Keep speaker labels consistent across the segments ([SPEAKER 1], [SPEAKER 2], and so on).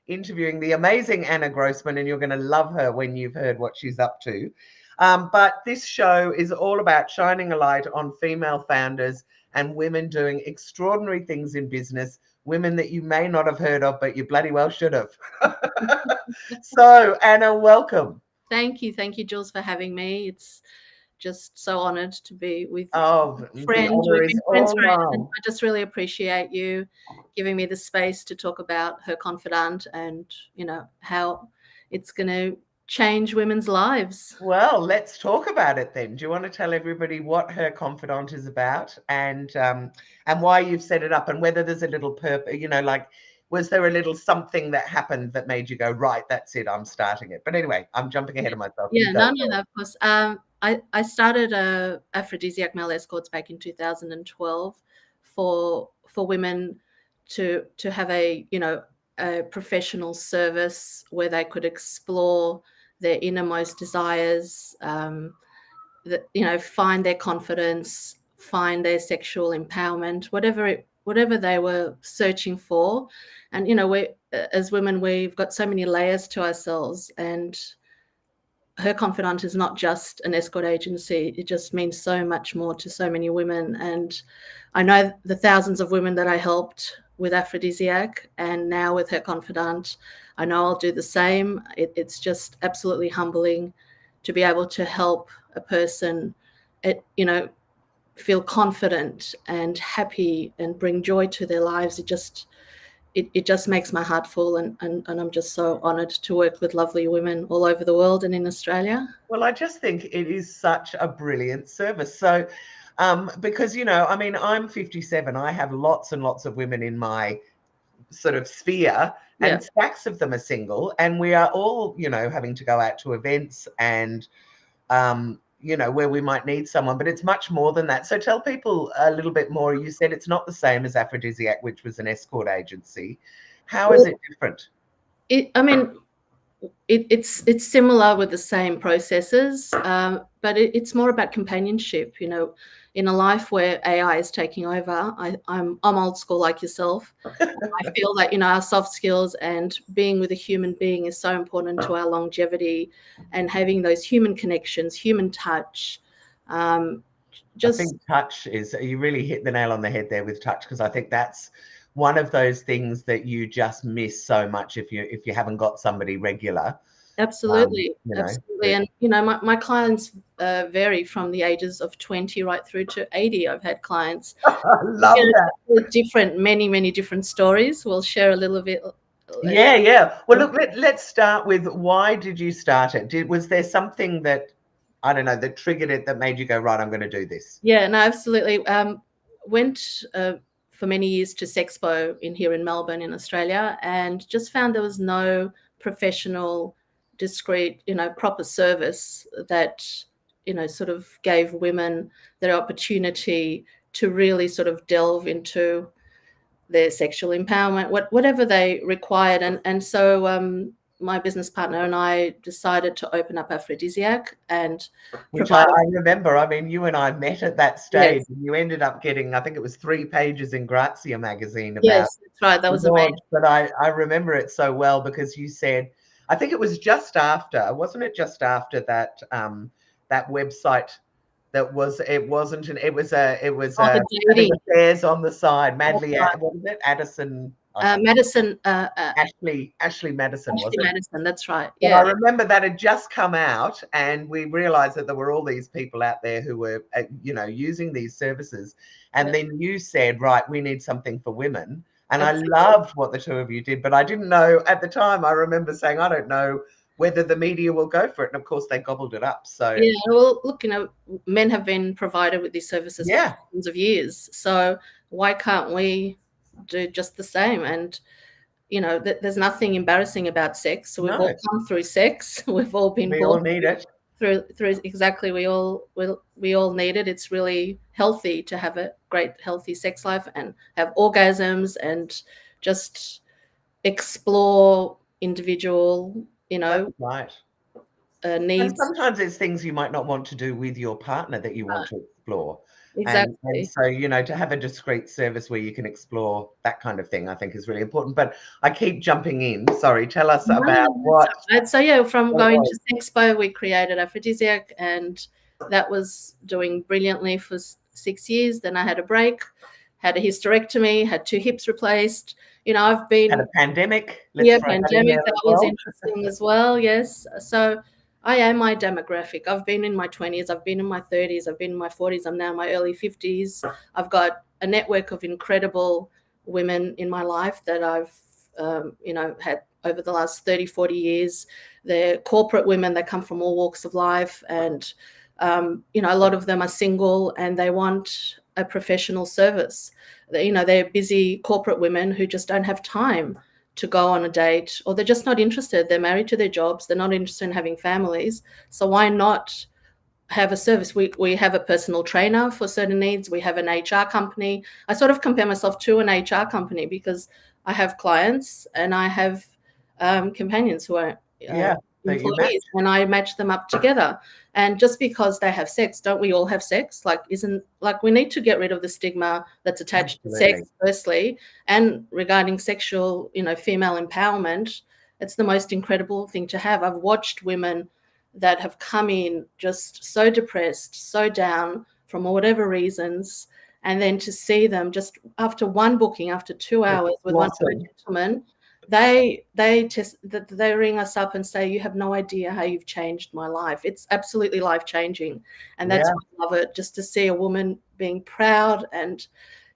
[SPEAKER 1] interviewing the amazing Anna Grosman, and you're going to love her when you've heard what she's up to. But this show is all about shining a light on female founders and women doing extraordinary things in business, women that you may not have heard of, but you bloody well should have. So, Anna, welcome.
[SPEAKER 2] Thank you, Jules, for having me. It's just so honoured to be with
[SPEAKER 1] Oh,
[SPEAKER 2] a
[SPEAKER 1] the
[SPEAKER 2] friend.
[SPEAKER 1] honour
[SPEAKER 2] We've
[SPEAKER 1] is
[SPEAKER 2] been friends
[SPEAKER 1] all
[SPEAKER 2] for ages, and
[SPEAKER 1] mine.
[SPEAKER 2] I just really appreciate you giving me the space to talk about Her Confidant and how it's going to change women's lives.
[SPEAKER 1] Well, let's talk about it then. Do you want to tell everybody what Her Confidant is about, and why you've set it up, and whether there's a little purpose? Like, was there a little something that happened that made you go, right, that's it, I'm starting it? But anyway, I'm jumping ahead of myself. You
[SPEAKER 2] Yeah,
[SPEAKER 1] go.
[SPEAKER 2] no, of course. I started aphrodisiac male escorts back in 2012 for women to have a professional service where they could explore their innermost desires, find their confidence, find their sexual empowerment, whatever they were searching for. And we as women, we've got so many layers to ourselves, and Her Confidant is not just an escort agency. It just means so much more to so many women. And I know the thousands of women that I helped with aphrodisiac, and now with Her Confidant, I know I'll do the same. It's just absolutely humbling to be able to help a person, feel confident and happy and bring joy to their lives. It just makes my heart full, and I'm just so honoured to work with lovely women all over the world and in Australia.
[SPEAKER 1] Well, I just think it is such a brilliant service. So, because, I'm 57, I have lots and lots of women in my sort of sphere,
[SPEAKER 2] Yeah.
[SPEAKER 1] and stacks of them are single, and we are all, having to go out to events and, where we might need someone, but it's much more than that. So tell people a little bit more. You said it's not the same as Aphrodisiac, which was an escort agency. How is it different?
[SPEAKER 2] It's similar with the same processes, but it's more about companionship. In a life where AI is taking over, I'm old school like yourself. I feel that our soft skills and being with a human being is so important to our longevity, and having those human connections, human touch.
[SPEAKER 1] I think touch is, you really hit the nail on the head there with touch, because I think that's one of those things that you just miss so much if you haven't got somebody regular.
[SPEAKER 2] Absolutely. And my clients vary from the ages of 20 right through to 80. I've had clients.
[SPEAKER 1] I love that.
[SPEAKER 2] With many different stories. We'll share a little bit.
[SPEAKER 1] Yeah. Well, look, let's start with, why did you start it? Was there something that, I don't know, that triggered it, that made you go, right, I'm going to do this?
[SPEAKER 2] Yeah, no, absolutely. Went for many years to Sexpo here in Melbourne in Australia, and just found there was no professional, discreet, proper service that, sort of gave women their opportunity to really sort of delve into their sexual empowerment, whatever they required. And so my business partner and I decided to open up Aphrodisiac, and
[SPEAKER 1] which I remember. I mean, you and I met at that stage.
[SPEAKER 2] Yes.
[SPEAKER 1] And you ended up getting, I think it was 3 pages in Grazia magazine about.
[SPEAKER 2] Yes, that's right. That was amazing.
[SPEAKER 1] But I remember it so well, because you said, I think it was just after, wasn't it? Just after that that website that was, it was affairs on the side, madly, what is it? Addison.
[SPEAKER 2] Madison.
[SPEAKER 1] Ashley Madison, was it?
[SPEAKER 2] Madison, that's right.
[SPEAKER 1] Yeah.
[SPEAKER 2] Yeah.
[SPEAKER 1] I remember that had just come out, and we realized that there were all these people out there who were, using these services. And then you said, right, we need something for women. And absolutely. I loved what the two of you did, but I didn't know at the time. I remember saying, I don't know whether the media will go for it. And of course, they gobbled it up. So
[SPEAKER 2] yeah, well, look, men have been provided with these services for thousands of years. So why can't we do just the same? And there's nothing embarrassing about sex. So we've all come through sex. We've all been born.
[SPEAKER 1] We all need it.
[SPEAKER 2] Through exactly, we all need it. It's really healthy to have a great, healthy sex life and have orgasms and just explore individual,
[SPEAKER 1] That's right. And
[SPEAKER 2] needs.
[SPEAKER 1] sometimes it's things you might not want to do with your partner that you want to explore. And
[SPEAKER 2] Exactly.
[SPEAKER 1] so, to have a discreet service where you can explore that kind of thing, I think is really important. But I keep jumping in. Sorry, tell us
[SPEAKER 2] No,
[SPEAKER 1] about what
[SPEAKER 2] that's all right. So yeah, from
[SPEAKER 1] it
[SPEAKER 2] going
[SPEAKER 1] was.
[SPEAKER 2] to Sexpo, we created Aphrodisiac, and that was doing brilliantly for 6 years. Then I had a break, had a hysterectomy, had 2 hips replaced. I've
[SPEAKER 1] Had
[SPEAKER 2] been,
[SPEAKER 1] a pandemic. Let's
[SPEAKER 2] yeah,
[SPEAKER 1] throw that in
[SPEAKER 2] pandemic,
[SPEAKER 1] there as
[SPEAKER 2] that was
[SPEAKER 1] well.
[SPEAKER 2] interesting as well. Yes. So I am my demographic. I've been in my 20s, I've been in my 30s, I've been in my 40s, I'm now in my early 50s. I've got a network of incredible women in my life that I've, had over the last 30, 40 years. They're corporate women that come from all walks of life. And, a lot of them are single and they want a professional service. They're busy corporate women who just don't have time to go on a date, or they're just not interested. They're married to their jobs. They're not interested in having families. So why not have a service? We have a personal trainer for certain needs. We have an HR company. I sort of compare myself to an HR company because I have clients and I have companions who are
[SPEAKER 1] Yeah, that you match.
[SPEAKER 2] employees, and I match them up together. And just because they have sex, don't we all have sex? We need to get rid of the stigma that's attached to
[SPEAKER 1] Absolutely.
[SPEAKER 2] sex, firstly, and regarding sexual, female empowerment. It's the most incredible thing to have. I've watched women that have come in just so depressed, so down from whatever reasons, and then to see them just after one booking, after 2 hours with one of my
[SPEAKER 1] Blossom.
[SPEAKER 2] gentlemen, they ring us up and say, "You have no idea how you've changed my life." It's absolutely life changing, and that's
[SPEAKER 1] Yeah.
[SPEAKER 2] why I love it. Just to see a woman being proud and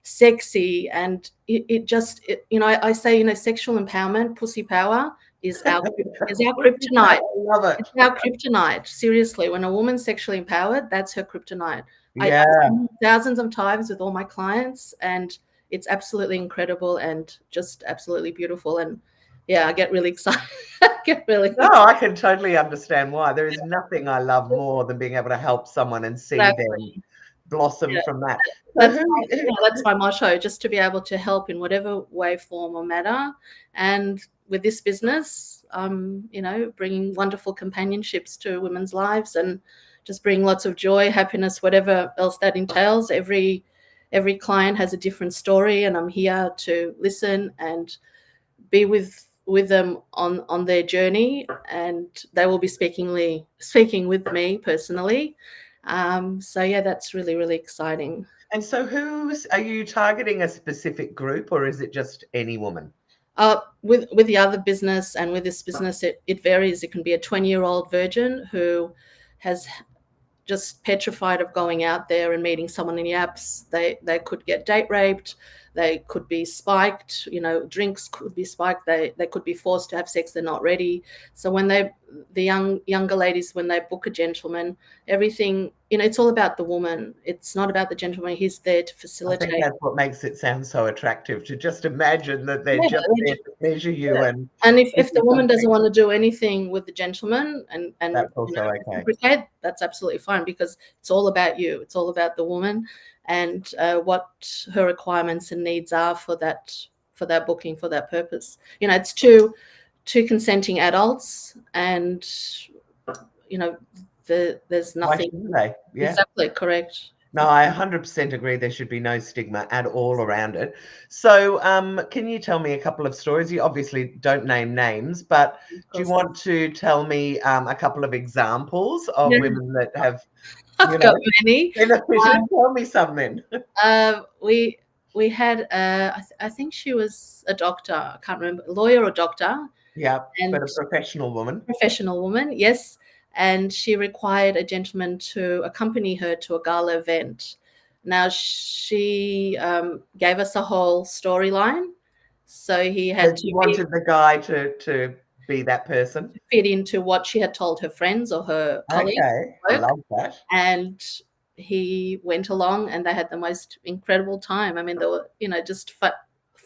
[SPEAKER 2] sexy, and I say, sexual empowerment, pussy power is our kryptonite.
[SPEAKER 1] I love it.
[SPEAKER 2] It's our kryptonite. Seriously, when a woman's sexually empowered, that's her kryptonite. I've
[SPEAKER 1] Yeah.
[SPEAKER 2] seen it thousands of times with all my clients, and it's absolutely incredible and just absolutely beautiful. And yeah, I get really excited. I get really
[SPEAKER 1] No,
[SPEAKER 2] excited.
[SPEAKER 1] I can totally understand why. There is nothing I love more than being able to help someone and see them
[SPEAKER 2] Exactly.
[SPEAKER 1] blossom
[SPEAKER 2] Yeah.
[SPEAKER 1] from that. So
[SPEAKER 2] That's my,
[SPEAKER 1] who
[SPEAKER 2] that's my motto, just to be able to help in whatever way, form, or matter. And with this business, bringing wonderful companionships to women's lives and just bring lots of joy, happiness, whatever else that entails. Every client has a different story, and I'm here to listen and be with them on their journey, and they will be speaking with me personally. So yeah, that's really, really exciting.
[SPEAKER 1] and so who's are you targeting a specific group or is it just any woman?
[SPEAKER 2] With the other business and with this business, it varies. It can be a 20-year-old virgin who has just petrified of going out there and meeting someone in the apps. They could get date raped. They could be spiked. Drinks could be spiked. They could be forced to have sex. They're not ready. So when the younger ladies, when they book a gentleman, everything, it's all about the woman. It's not about the gentleman. He's there to
[SPEAKER 1] I think
[SPEAKER 2] facilitate.
[SPEAKER 1] that's what makes it sound so attractive, to just imagine that they're
[SPEAKER 2] Yeah,
[SPEAKER 1] just there to pleasure you
[SPEAKER 2] yeah.
[SPEAKER 1] and
[SPEAKER 2] And
[SPEAKER 1] give
[SPEAKER 2] if
[SPEAKER 1] you
[SPEAKER 2] the woman doesn't
[SPEAKER 1] something.
[SPEAKER 2] want to do anything with the gentleman and
[SPEAKER 1] That's also okay.
[SPEAKER 2] reciprocate, that's absolutely fine, because it's all about you. It's all about the woman and what her requirements and needs are for that booking, for that purpose. It's two consenting adults, and there's
[SPEAKER 1] Why
[SPEAKER 2] nothing.
[SPEAKER 1] shouldn't they? Yeah.
[SPEAKER 2] Exactly correct.
[SPEAKER 1] No, I 100% agree. There should be no stigma at all around it. So, can you tell me a couple of stories? You obviously don't name names, but
[SPEAKER 2] Of
[SPEAKER 1] do you
[SPEAKER 2] course.
[SPEAKER 1] want to tell me a couple of examples of
[SPEAKER 2] Yeah,
[SPEAKER 1] women that have,
[SPEAKER 2] I've got many.
[SPEAKER 1] benefited? Tell me something.
[SPEAKER 2] We had I think she was a doctor. I can't remember, lawyer or doctor,
[SPEAKER 1] Yeah, but
[SPEAKER 2] and
[SPEAKER 1] a professional woman.
[SPEAKER 2] professional woman. Yes, and she required a gentleman to accompany her to a gala event. Now she gave us a whole storyline, so he
[SPEAKER 1] So
[SPEAKER 2] had
[SPEAKER 1] she
[SPEAKER 2] to
[SPEAKER 1] wanted the guy to be that person.
[SPEAKER 2] fit into what she had told her friends or her colleagues
[SPEAKER 1] Okay,
[SPEAKER 2] at work.
[SPEAKER 1] love that.
[SPEAKER 2] And he went along and they had the most incredible time. I mean, they were, just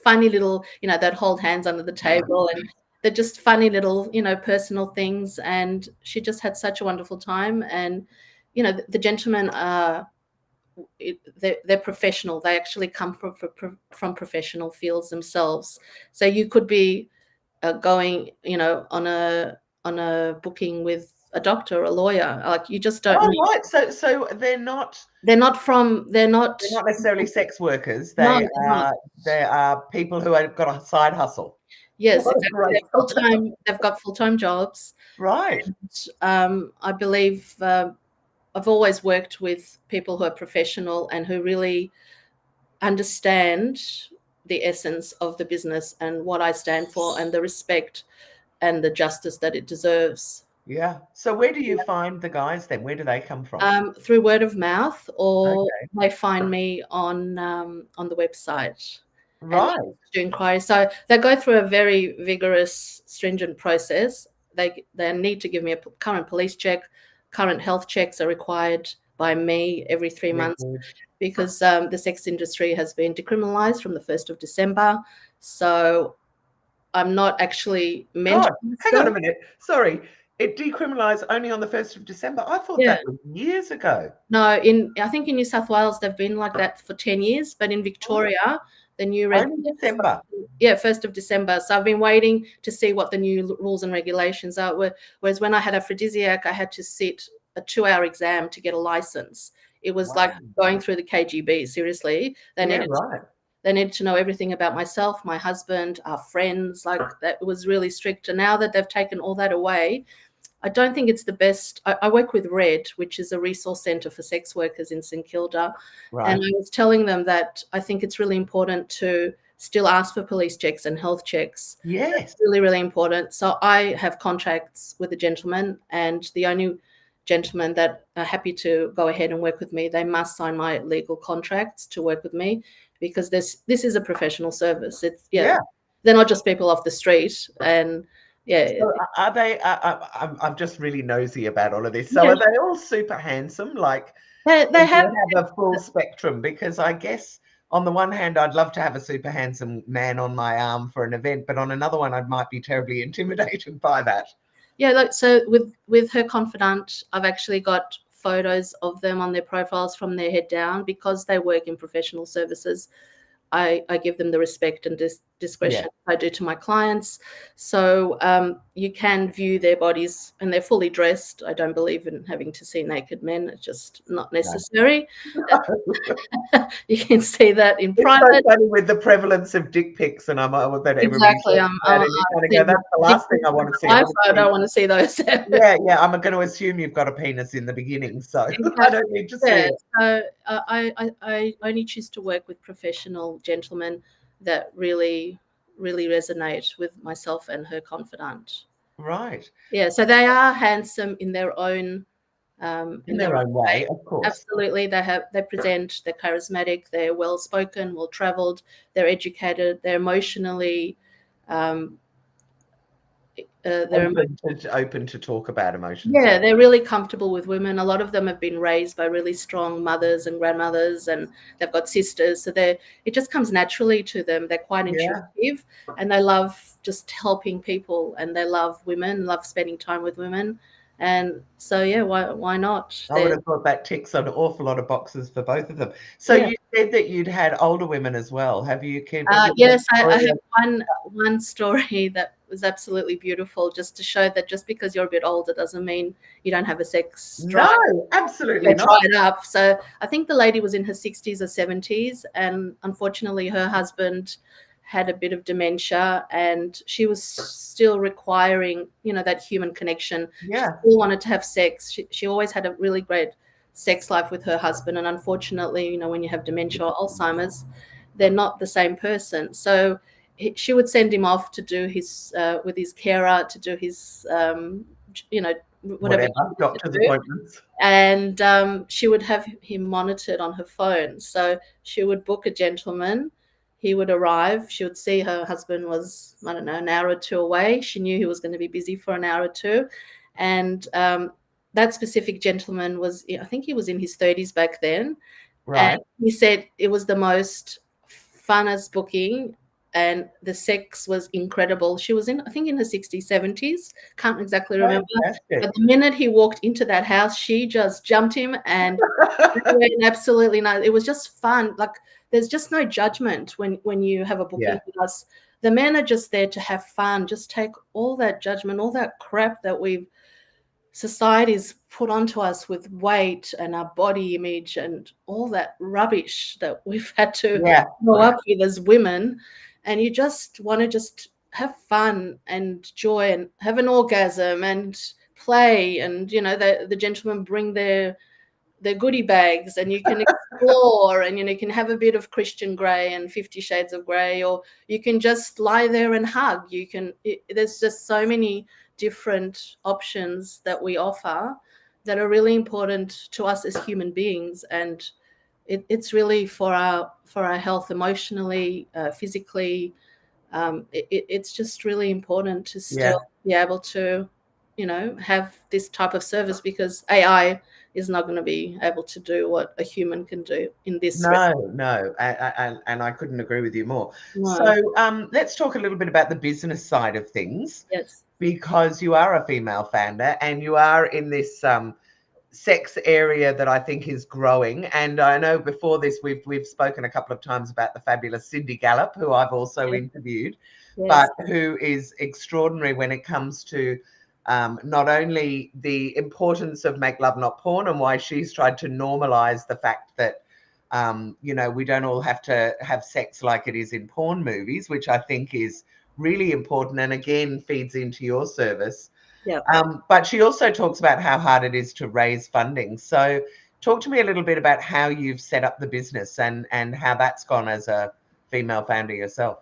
[SPEAKER 2] funny little, they'd hold hands under the table, and they're just funny little, personal things. And she just had such a wonderful time. And, the gentlemen are, they're professional. They actually come from professional fields themselves. So you could be going, on a booking with a doctor or a lawyer. Like, you just don't
[SPEAKER 1] Oh,
[SPEAKER 2] know.
[SPEAKER 1] right. So they're not
[SPEAKER 2] They're not
[SPEAKER 1] necessarily sex workers.
[SPEAKER 2] no, they're not.
[SPEAKER 1] They are people who have got a side hustle.
[SPEAKER 2] Yes,
[SPEAKER 1] What a
[SPEAKER 2] exactly.
[SPEAKER 1] great
[SPEAKER 2] They're full-time. They've got full-time jobs.
[SPEAKER 1] Right.
[SPEAKER 2] I believe I've always worked with people who are professional and who really understand the essence of the business and what I stand for and the respect and the justice that it deserves.
[SPEAKER 1] Yeah. So where do you find the guys then? Where do they come from?
[SPEAKER 2] Through word of mouth, or
[SPEAKER 1] Okay.
[SPEAKER 2] they find me on the website and
[SPEAKER 1] Right.
[SPEAKER 2] do inquiry. So they go through a very vigorous, stringent process. They need to give me a current police check. Current health checks are required by me every 3 months
[SPEAKER 1] Very good.
[SPEAKER 2] because the sex industry has been decriminalised from the 1st of December. So I'm not actually meant
[SPEAKER 1] God,
[SPEAKER 2] to.
[SPEAKER 1] hang on a minute. Sorry. It decriminalised only on the 1st of December. I thought
[SPEAKER 2] Yeah.
[SPEAKER 1] that was years ago.
[SPEAKER 2] No, I think in New South Wales they've been like that for 10 years, but in Victoria, the new
[SPEAKER 1] Only December.
[SPEAKER 2] 1st of December. So I've been waiting to see what the new rules and regulations are. Whereas when I had aphrodisiac, I had to sit a 2-hour exam to get a license. It was like going through the KGB. Seriously, they needed to know everything about myself, my husband, our friends. Like, that was really strict. And now that they've taken all that away, I don't think it's the best. I work with RED, which is a resource centre for sex workers in St Kilda.
[SPEAKER 1] Right.
[SPEAKER 2] And I was telling them that I think it's really important to still ask for police checks and health checks.
[SPEAKER 1] Yes.
[SPEAKER 2] It's really, really important. So I have contracts with a gentleman, and the only gentlemen that are happy to go ahead and work with me, they must sign my legal contracts to work with me, because this is a professional service. They're not just people off the street. And
[SPEAKER 1] so are they? I'm just really nosy about all of this. So are they all super handsome? Like,
[SPEAKER 2] they have
[SPEAKER 1] a full spectrum? Because I guess on the one hand, I'd love to have a super handsome man on my arm for an event, but on another one, I might be terribly intimidated by that.
[SPEAKER 2] Yeah, like, so with Her Confidant, I've actually got photos of them on their profiles from their head down, because they work in professional services. I give them the respect and discretion I do to my clients. So you can view their bodies, and they're fully dressed. I don't believe in having to see naked men. It's just not necessary. No. You can see that in private.
[SPEAKER 1] It's so funny with the prevalence of dick pics, and I'm that
[SPEAKER 2] Exactly.
[SPEAKER 1] that's the last thing I want to see.
[SPEAKER 2] I don't want to see those.
[SPEAKER 1] Yeah. I'm going to assume you've got a penis in the beginning, so I don't need to see it.
[SPEAKER 2] So I only choose to work with professional gentlemen that really, really resonate with myself and Her Confidant.
[SPEAKER 1] Right.
[SPEAKER 2] Yeah. So they are handsome in their own
[SPEAKER 1] way, of course.
[SPEAKER 2] Absolutely. They present, they're charismatic, they're well spoken, well traveled, they're educated, they're emotionally they're
[SPEAKER 1] open to talk about emotions.
[SPEAKER 2] Yeah, they're really comfortable with women. A lot of them have been raised by really strong mothers and grandmothers, and they've got sisters. So it just comes naturally to them. They're quite intuitive, and they love just helping people, and they love women, love spending time with women. And so, why not?
[SPEAKER 1] I would have thought that ticks an awful lot of boxes for both of them. So you said that you'd had older women as well. Have you?
[SPEAKER 2] Yes, I have one story that was absolutely beautiful, just to show that just because you're a bit older doesn't mean you don't have a sex drive.
[SPEAKER 1] No, absolutely not.
[SPEAKER 2] Try it up. So I think the lady was in her 60s or 70s, and unfortunately her husband had a bit of dementia, and she was still requiring, that human connection.
[SPEAKER 1] Yeah.
[SPEAKER 2] She still wanted to have sex. She always had a really great sex life with her husband, and unfortunately, when you have dementia or Alzheimer's, they're not the same person. So she would send him off to do his with his carer, to do his whatever
[SPEAKER 1] doctor's appointments,
[SPEAKER 2] and she would have him monitored on her phone. So she would book a gentleman. He would arrive. She would see her husband was, I don't know, an hour or two away. She knew he was going to be busy for an hour or two. And that specific gentleman was, I think he was in his 30s back then.
[SPEAKER 1] Right.
[SPEAKER 2] And he said it was the most funnest booking, and the sex was incredible. She was in her 60s, 70s. Can't exactly remember. Fantastic. But the minute he walked into that house, she just jumped him and absolutely no. It was just fun. Like, there's just no judgment when you have a booking with us. The men are just there to have fun. Just take all that judgment, all that crap that we've society's put onto us with weight and our body image and all that rubbish that we've had to
[SPEAKER 1] Yeah.
[SPEAKER 2] grow up with as women, and you just want to just have fun and joy and have an orgasm and play, and the gentlemen bring their goodie bags, and you can explore, and you can have a bit of Christian Grey and 50 Shades of Grey, or you can just lie there and hug. There's just so many different options that we offer that are really important to us as human beings, and it's really for our health emotionally, physically. It's just really important to still be able to have this type of service, because AI is not going to be able to do what a human can do in this.
[SPEAKER 1] No, and I couldn't agree with you more.
[SPEAKER 2] No.
[SPEAKER 1] So let's talk a little bit about the business side of things.
[SPEAKER 2] Yes.
[SPEAKER 1] Because you are a female founder and you are in this sex area that I think is growing. And I know before this we've spoken a couple of times about the fabulous Cindy Gallop, who I've also interviewed, but who is extraordinary when it comes to not only the importance of make love not porn, and why she's tried to normalize the fact that we don't all have to have sex like it is in porn movies, which I think is really important, and again feeds into your service.
[SPEAKER 2] Yeah.
[SPEAKER 1] But she also talks about how hard it is to raise funding. So talk to me a little bit about how you've set up the business and how that's gone as a female founder yourself.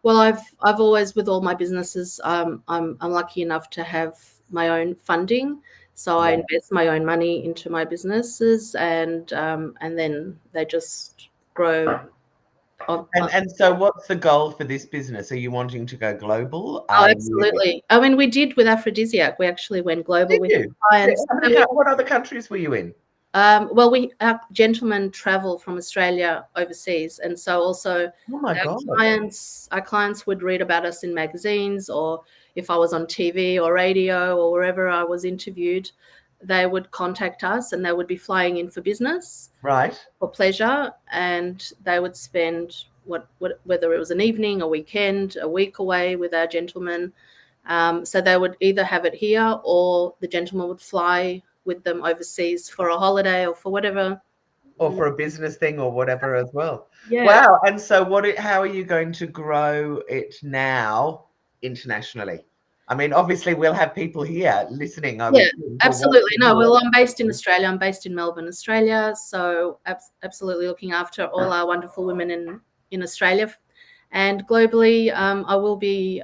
[SPEAKER 2] Well, I've always, with all my businesses, I'm lucky enough to have my own funding, so I invest my own money into my businesses, and then they just grow.
[SPEAKER 1] And so what's the goal for this business? Are you wanting to go global?
[SPEAKER 2] Oh, absolutely. I mean, we did with Aphrodisiac. We actually went global with clients.
[SPEAKER 1] What other countries were you in?
[SPEAKER 2] Well, our gentlemen travel from Australia overseas, and so also our clients would read about us in magazines, or if I was on TV or radio or wherever I was interviewed, they would contact us, and they would be flying in for business,
[SPEAKER 1] right,
[SPEAKER 2] for pleasure, and they would spend whether it was an evening, a weekend, a week away with our gentlemen. So they would either have it here, or the gentleman would fly with them overseas for a holiday or for whatever,
[SPEAKER 1] or for a business thing or whatever as well.
[SPEAKER 2] Yeah.
[SPEAKER 1] Wow. And so how are you going to grow it now internationally? I mean, obviously we'll have people here listening.
[SPEAKER 2] Absolutely. No, well, I'm based in Australia. I'm based in Melbourne, Australia. So absolutely looking after all our wonderful women in Australia. And globally, I will be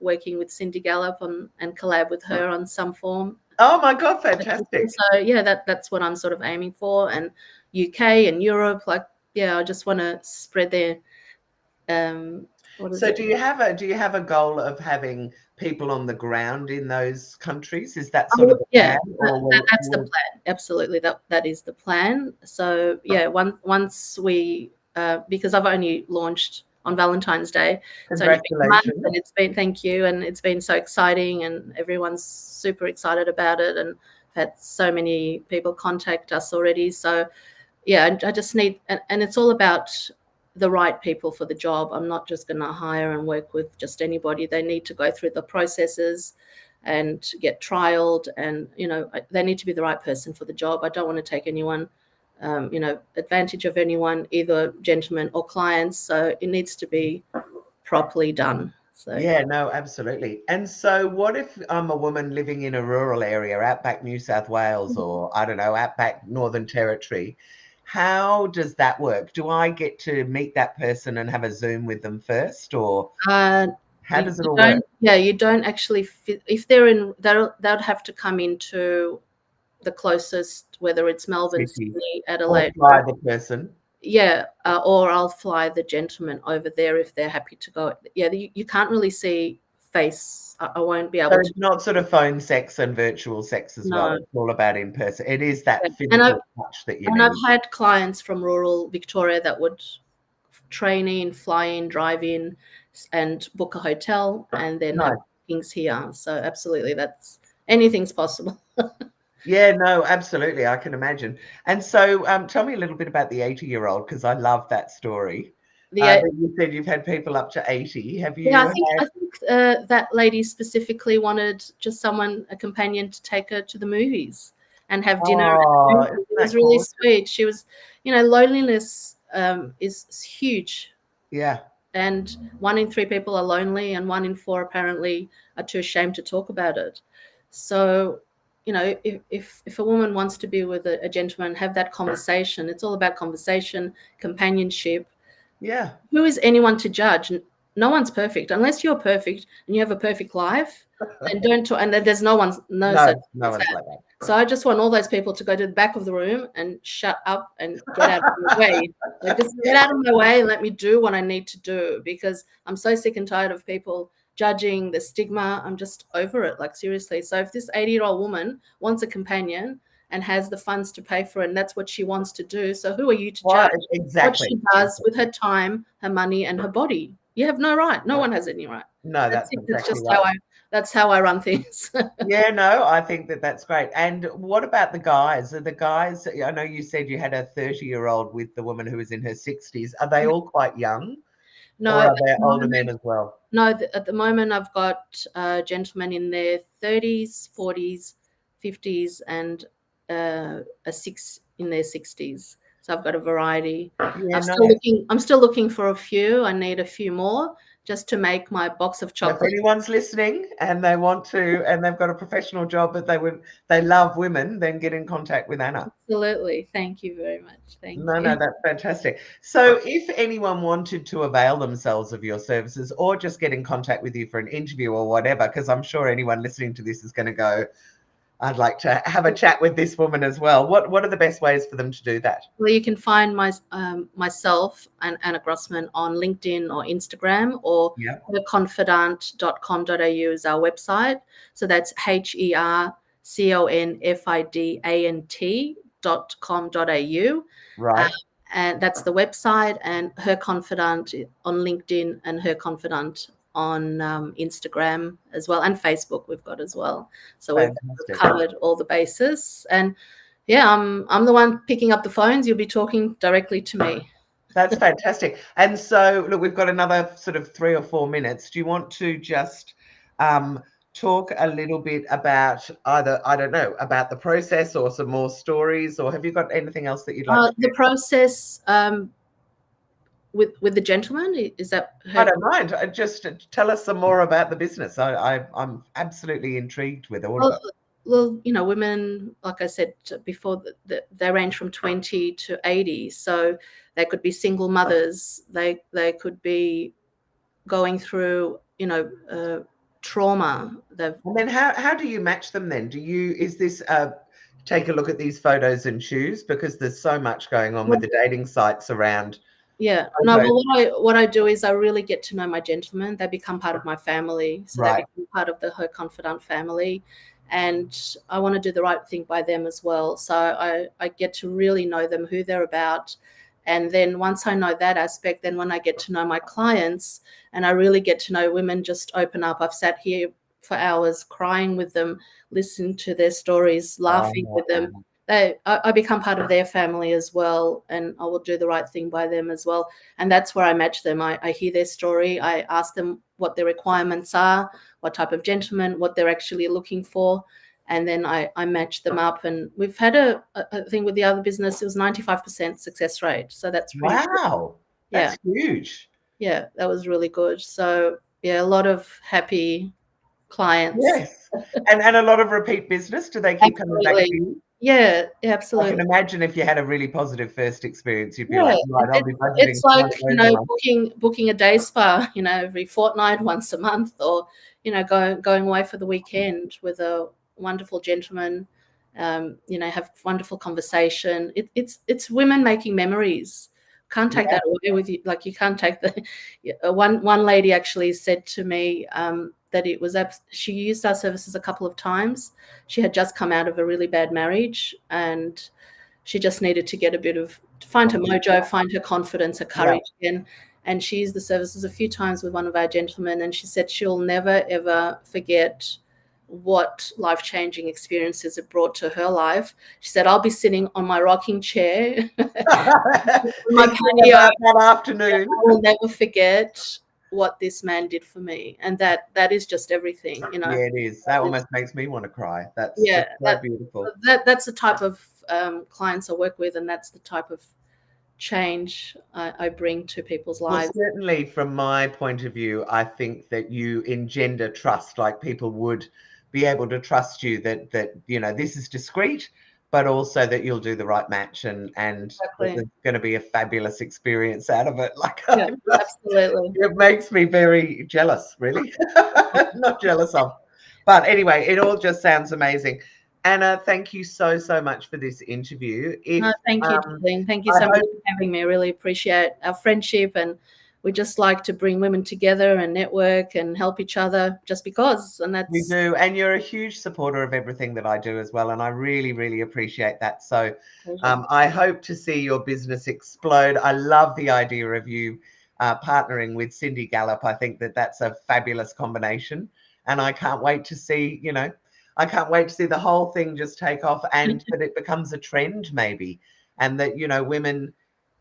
[SPEAKER 2] working with Cindy Gallop and collab with her on some form.
[SPEAKER 1] Oh my God, fantastic.
[SPEAKER 2] So yeah, that's what I'm sort of aiming for. And UK and Europe, I just want to spread their
[SPEAKER 1] So do you have a goal of having people on the ground in those countries? Is that sort of the plan?
[SPEAKER 2] That's the plan. Absolutely, that is the plan. So yeah, once we because I've only launched on Valentine's Day.
[SPEAKER 1] Congratulations.
[SPEAKER 2] And thank you, and it's been so exciting, and everyone's super excited about it, and I've had so many people contact us already. So yeah, I just need, and it's all about the right people for the job. I'm not just going to hire and work with just anybody. They need to go through the processes and get trialed, and they need to be the right person for the job. I don't want to take anyone advantage of anyone, either gentlemen or clients. So it needs to be properly done. So
[SPEAKER 1] yeah, no, absolutely. And so what if I'm a woman living in a rural area, outback New South Wales, or I don't know, outback Northern Territory? How does that work? Do I get to meet that person and have a Zoom with them first, or how does it all work?
[SPEAKER 2] Yeah, you don't actually if they're in, they'll have to come into the closest, whether it's Melbourne, Sydney, Adelaide.
[SPEAKER 1] Or fly the person.
[SPEAKER 2] Yeah, or I'll fly the gentleman over there if they're happy to go. Yeah, you can't really see face. I won't be able to.
[SPEAKER 1] It's not sort of phone sex and virtual sex as well. It's all about in person. It is that physical touch that you need.
[SPEAKER 2] And I've had clients from rural Victoria that would train in, fly in, drive in, and book a hotel, and then have things here. So absolutely, anything's possible.
[SPEAKER 1] Yeah, no, absolutely. I can imagine. And so tell me a little bit about the 80-year-old, because I love that story. But you said you've had people up to 80. Have you
[SPEAKER 2] Yeah,
[SPEAKER 1] had?
[SPEAKER 2] I think that lady specifically wanted just someone, a companion, to take her to the movies and have dinner.
[SPEAKER 1] Oh,
[SPEAKER 2] It
[SPEAKER 1] isn't
[SPEAKER 2] was
[SPEAKER 1] that
[SPEAKER 2] really
[SPEAKER 1] gorgeous?
[SPEAKER 2] sweet. She was, loneliness is huge.
[SPEAKER 1] Yeah.
[SPEAKER 2] And 1 in 3 people are lonely, and 1 in 4 apparently are too ashamed to talk about it. So, if a woman wants to be with a gentleman, have that conversation. It's all about conversation, companionship.
[SPEAKER 1] Yeah.
[SPEAKER 2] Who is anyone to judge? No one's perfect. Unless you're perfect and you have a perfect life, and don't talk, and there's no such
[SPEAKER 1] No
[SPEAKER 2] thing as
[SPEAKER 1] one's
[SPEAKER 2] that.
[SPEAKER 1] like that.
[SPEAKER 2] So I just want all those people to go to the back of the room and shut up and get out of my way. Like, just get out of my way and let me do what I need to do, because I'm so sick and tired of people judging, the stigma. I'm just over it, like, seriously. So if this 80-year-old woman wants a companion and has the funds to pay for it, and that's what she wants to do, so who are you to
[SPEAKER 1] Well,
[SPEAKER 2] judge what
[SPEAKER 1] exactly.
[SPEAKER 2] she does with her time, her money, and her body? You have no right. No one has any right.
[SPEAKER 1] No,
[SPEAKER 2] That's
[SPEAKER 1] that's
[SPEAKER 2] it. That's
[SPEAKER 1] exactly
[SPEAKER 2] just
[SPEAKER 1] right.
[SPEAKER 2] that's how I run things.
[SPEAKER 1] Yeah, no, I think that's great. And what about the guys? Are the guys, I know you said you had a 30-year-old with the woman who was in her 60s. Are they all quite young,
[SPEAKER 2] No,
[SPEAKER 1] or
[SPEAKER 2] at
[SPEAKER 1] are
[SPEAKER 2] the
[SPEAKER 1] there older men
[SPEAKER 2] moment,
[SPEAKER 1] as well?
[SPEAKER 2] no. At the moment, I've got gentlemen in their 30s, 40s, 50s, and a six in their 60s. So I've got a variety.
[SPEAKER 1] Yeah, no.
[SPEAKER 2] I'm still looking for a few. I need a few more just to make my box of
[SPEAKER 1] So if
[SPEAKER 2] chocolate.
[SPEAKER 1] anyone's listening and they want to, and they've got a professional job, but they love women, then get in contact with Anna.
[SPEAKER 2] Absolutely. Thank you very much. Thank
[SPEAKER 1] No,
[SPEAKER 2] you.
[SPEAKER 1] that's fantastic. So if anyone wanted to avail themselves of your services or just get in contact with you for an interview or whatever, because I'm sure anyone listening to this is going to go, I'd like to have a chat with this woman as well. What are the best ways for them to do that?
[SPEAKER 2] Well, you can find myself and Anna Grosman on LinkedIn or Instagram, or
[SPEAKER 1] Yeah.
[SPEAKER 2] herconfidant.com.au is our website. So that's herconfidant.com.au.
[SPEAKER 1] Right.
[SPEAKER 2] And that's the website, and Her Confidant on LinkedIn, and Her Confidant on Instagram as well, and Facebook we've got as well. So we've
[SPEAKER 1] Fantastic.
[SPEAKER 2] covered all the bases. And yeah, I'm the one picking up the phones. You'll be talking directly to me.
[SPEAKER 1] That's fantastic. And so, look, we've got another sort of 3 or 4 minutes. Do you want to just talk a little bit about either, I don't know, about the process or some more stories, or have you got anything else that you'd like to
[SPEAKER 2] The
[SPEAKER 1] share?
[SPEAKER 2] process with the gentleman, is that
[SPEAKER 1] I
[SPEAKER 2] her?
[SPEAKER 1] don't mind. Just tell us some more about the business. I'm absolutely intrigued with all of
[SPEAKER 2] Well,
[SPEAKER 1] it.
[SPEAKER 2] well, women, like I said before, they range from 20 to 80. So they could be single mothers. They could be going through, trauma.
[SPEAKER 1] And then how do you match them then? Is this take a look at these photos and choose, because there's so much going on with the dating sites around
[SPEAKER 2] Yeah. No,
[SPEAKER 1] photos.
[SPEAKER 2] well, what I do is I really get to know my gentlemen. They become part of my family. So they
[SPEAKER 1] Right.
[SPEAKER 2] become part of the Her Confidant family. And I want to do the right thing by them as well. So I get to really know them, who they're about. And then once I know that aspect, then when I get to know my clients and I really get to know women, just open up. I've sat here for hours crying with them, listening to their stories, laughing with them. I become part of their family as well, and I will do the right thing by them as well. And that's where I match them. I hear their story. I ask them what their requirements are, what type of gentleman, what they're actually looking for. And then I match them up. And we've had a thing with the other business. It was 95% success rate. So that's pretty good.
[SPEAKER 1] Wow.
[SPEAKER 2] Yeah.
[SPEAKER 1] That's huge.
[SPEAKER 2] Yeah, that was really good. So yeah, a lot of happy clients.
[SPEAKER 1] Yes. And a lot of repeat business. Do they keep coming back to
[SPEAKER 2] Absolutely.
[SPEAKER 1] you?
[SPEAKER 2] Yeah,
[SPEAKER 1] I can
[SPEAKER 2] absolutely.
[SPEAKER 1] imagine if you had a really positive first experience, you'd be
[SPEAKER 2] Yeah,
[SPEAKER 1] like, right, I'll be budgeting
[SPEAKER 2] it's like,
[SPEAKER 1] 200 a month.
[SPEAKER 2] booking a day spa, every fortnight, once a month, or going away for the weekend with a wonderful gentleman. Have wonderful conversation. It's women making memories. Can't take
[SPEAKER 1] Yeah.
[SPEAKER 2] that away with you. Like, you can't take the. One lady actually said to me that she used our services a couple of times. She had just come out of a really bad marriage, and she just needed to get find her mojo, find her confidence, her
[SPEAKER 1] Yeah.
[SPEAKER 2] courage again. And she used the services a few times with one of our gentlemen, and she said she'll never, ever forget what life-changing experiences it brought to her life. She said, I'll be sitting on my rocking chair on my
[SPEAKER 1] Thinking
[SPEAKER 2] patio.
[SPEAKER 1] about that afternoon.
[SPEAKER 2] I will never forget what this man did for me. And that is just everything, you know.
[SPEAKER 1] Yeah, it is. That almost makes me want to cry. That's
[SPEAKER 2] Yeah,
[SPEAKER 1] just so beautiful.
[SPEAKER 2] that's the type of clients I work with, and that's the type of change I bring to people's
[SPEAKER 1] Well,
[SPEAKER 2] lives.
[SPEAKER 1] certainly from my point of view, I think that you engender trust, like people would be able to trust you that you know this is discreet, but also that you'll do the right match and
[SPEAKER 2] Exactly.
[SPEAKER 1] there's going to be a fabulous experience out of it. Like
[SPEAKER 2] Yeah, absolutely.
[SPEAKER 1] it makes me very jealous, really. Not jealous of. But anyway, it all just sounds amazing. Anna, thank you so, so much for this interview. If
[SPEAKER 2] Thank you, darling. Thank you
[SPEAKER 1] I
[SPEAKER 2] so much
[SPEAKER 1] hope
[SPEAKER 2] for having me. I really appreciate our friendship, and we just like to bring women together and network and help each other just because. And
[SPEAKER 1] we
[SPEAKER 2] that's
[SPEAKER 1] do, and you're a huge supporter of everything that I do as well, and I really, really appreciate that. So I hope to see your business explode. I love the idea of you partnering with Cindy Gallop. I think that that's a fabulous combination, and I can't wait to see, you know, I can't wait to see the whole thing just take off and that it becomes a trend maybe, and that, you know, women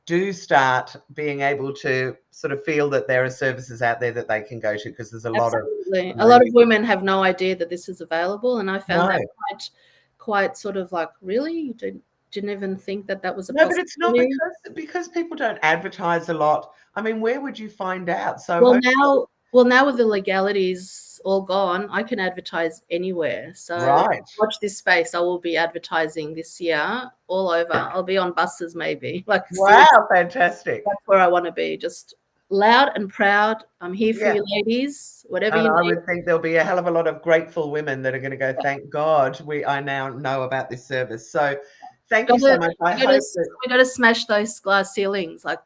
[SPEAKER 1] do start being able to sort of feel that there are services out there that they can go to, because there's a lot of
[SPEAKER 2] absolutely. A lot of
[SPEAKER 1] really
[SPEAKER 2] women have no idea that this is available, and I found
[SPEAKER 1] no.
[SPEAKER 2] that quite sort of like, really, you didn't even think that was a
[SPEAKER 1] No, but it's not
[SPEAKER 2] possibility.
[SPEAKER 1] because people don't advertise a lot. I mean, where would you find out? So
[SPEAKER 2] Well,
[SPEAKER 1] hopefully,
[SPEAKER 2] now with the legalities all gone, I can advertise anywhere. So
[SPEAKER 1] right.
[SPEAKER 2] watch this space. I will be advertising this year all over. I'll be on buses maybe. Like, seriously,
[SPEAKER 1] Wow, fantastic.
[SPEAKER 2] that's where I want to be. Just loud and proud. I'm here for
[SPEAKER 1] Yeah.
[SPEAKER 2] you, ladies. Whatever
[SPEAKER 1] And
[SPEAKER 2] you
[SPEAKER 1] I
[SPEAKER 2] need.
[SPEAKER 1] would think there'll be a hell of a lot of grateful women that are going to go, thank God I now know about this service. So thank you so much. I hope that
[SPEAKER 2] We got to smash those glass ceilings. Like,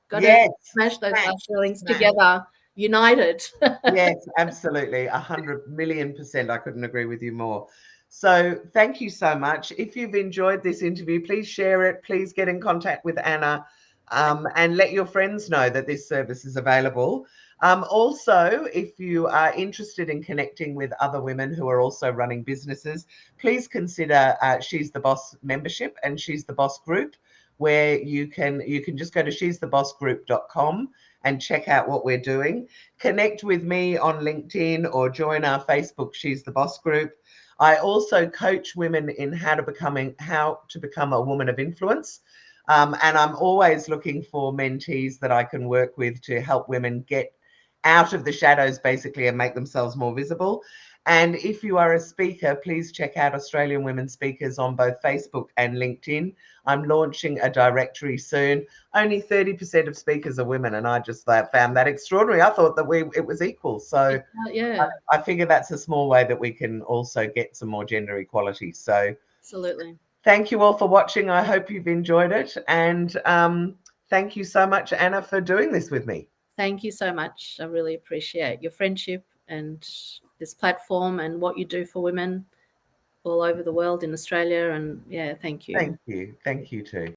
[SPEAKER 2] got to
[SPEAKER 1] yes,
[SPEAKER 2] smash those glass ceilings
[SPEAKER 1] smash.
[SPEAKER 2] together, united.
[SPEAKER 1] Yes, absolutely. 100,000,000%. I couldn't agree with you more. So thank you so much. If you've enjoyed this interview, please share it. Please get in contact with Anna and let your friends know that this service is available. Also, if you are interested in connecting with other women who are also running businesses, please consider She's the Boss membership and She's the Boss group, where you can just go to she'sthebossgroup.com and check out what we're doing. Connect with me on LinkedIn or join our Facebook She's the Boss group. I also coach women in how to become a woman of influence. And I'm always looking for mentees that I can work with to help women get out of the shadows, basically, and make themselves more visible. And if you are a speaker, please check out Australian Women Speakers on both Facebook and LinkedIn. I'm launching a directory soon. Only 30% of speakers are women, and I just found that extraordinary. I thought that it was equal. So
[SPEAKER 2] Yeah,
[SPEAKER 1] I figure that's a small way that we can also get some more gender equality. So
[SPEAKER 2] absolutely.
[SPEAKER 1] thank you all for watching. I hope you've enjoyed it. And thank you so much, Anna, for doing this with me.
[SPEAKER 2] Thank you so much. I really appreciate your friendship and this platform and what you do for women all over the world, in Australia. And yeah, thank you.
[SPEAKER 1] Thank you. Thank you too.